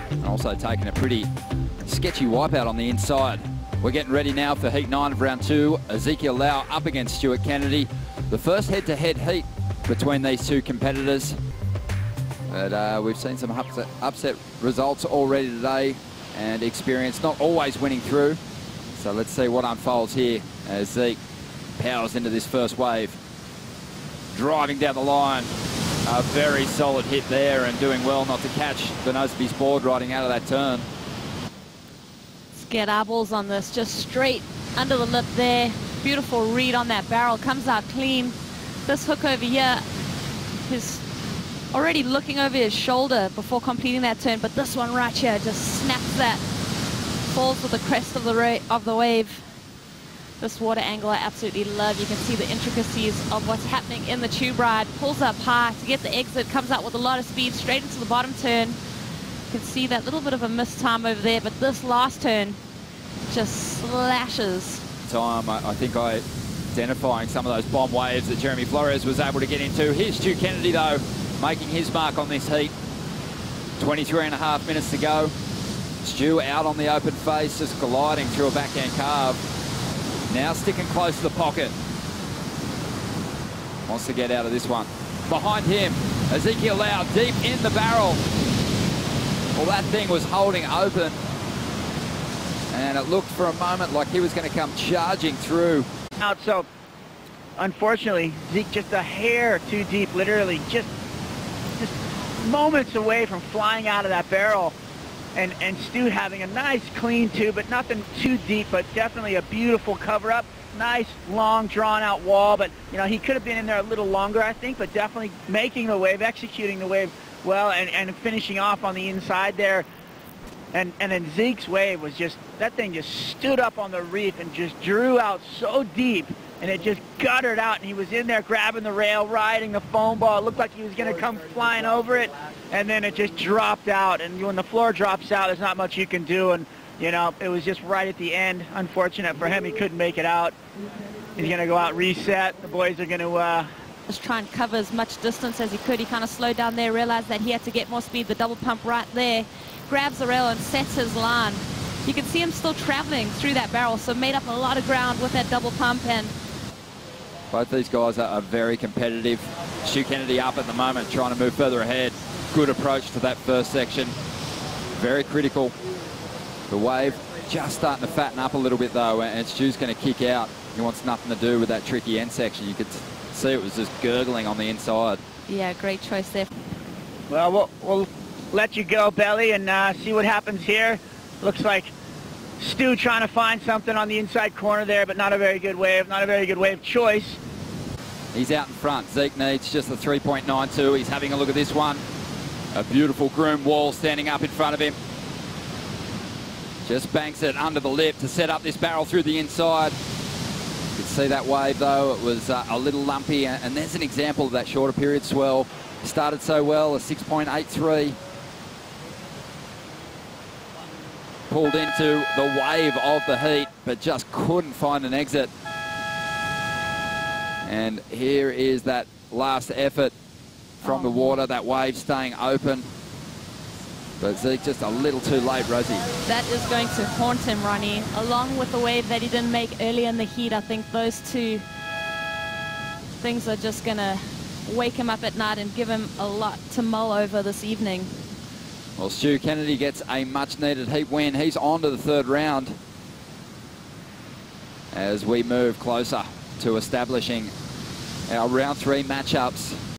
and also taking a pretty sketchy wipeout on the inside. We're getting ready now for heat 9 of round 2. Ezekiel Lau up against Stuart Kennedy. The first head-to-head heat between these two competitors. But we've seen some upset results already today, and experience not always winning through. So let's see what unfolds here as Zeke powers into this first wave. Driving down the line. A very solid hit there, and doing well not to catch the nose of his board riding out of that turn. Let's get eyeballs on this. Just straight under the lip there. Beautiful read on that barrel. Comes out clean. This hook over here is already looking over his shoulder before completing that turn, but this one right here just snaps that. Falls with the crest of the wave. This water angle I absolutely love. You can see the intricacies of what's happening in the tube ride. Pulls up high to get the exit, comes out with a lot of speed straight into the bottom turn. You can see that little bit of a missed time over there, but this last turn just slashes. I think identifying some of those bomb waves that Jeremy Flores was able to get into. Here's Stu Kennedy though, making his mark on this heat. 23.5 minutes to go. Stu out on the open face, just gliding through a backhand carve. Now sticking close to the pocket. Wants to get out of this one. Behind him, Ezekiel Lau deep in the barrel. Well, that thing was holding open, and it looked for a moment like he was going to come charging through. Out, so unfortunately, Zeke just a hair too deep, literally just moments away from flying out of that barrel. And Stu having a nice clean tube, but nothing too deep, but definitely a beautiful cover up. Nice, long, drawn out wall, but you know, he could have been in there a little longer, I think, but definitely making the wave, executing the wave well, and finishing off on the inside there. And then Zeke's wave was just, that thing just stood up on the reef and just drew out so deep, and it just guttered out, and he was in there grabbing the rail, riding the foam ball. It looked like he was going to come flying over it, and then it just dropped out. And when the floor drops out, there's not much you can do, and you know, it was just right at the end. Unfortunate for him, he couldn't make it out. He's going to go out, reset. The boys are going to just try and cover as much distance as he could. He kind of slowed down there, realized that he had to get more speed. The double pump right there, grabs the rail and sets his line. You can see him still traveling through that barrel, so made up a lot of ground with that double pump. And both these guys are very competitive. Stu Kennedy up at the moment, trying to move further ahead. Good approach to that first section. Very critical. The wave just starting to fatten up a little bit though, and Stu's going to kick out. He wants nothing to do with that tricky end section. You could see it was just gurgling on the inside. Yeah, great choice there. Well, we'll let you go, Belly, and see what happens here. Looks like Stu trying to find something on the inside corner there, but not a very good wave, not a very good wave choice. He's out in front. Zeke needs just a 3.92. He's having a look at this one. A beautiful groom wall standing up in front of him. Just banks it under the lip to set up this barrel through the inside. You could see that wave though, it was a little lumpy, and there's an example of that shorter period swell. Started so well, a 6.83. Pulled into the wave of the heat, but just couldn't find an exit. And here is that last effort from the water, that wave staying open. But Zeke just a little too late, Rosie. That is going to haunt him, Ronnie. Along with the wave that he didn't make earlier in the heat, I think those two things are just going to wake him up at night and give him a lot to mull over this evening. Well, Stu Kennedy gets a much-needed heat win. He's on to the third round as we move closer to establishing our round 3 matchups.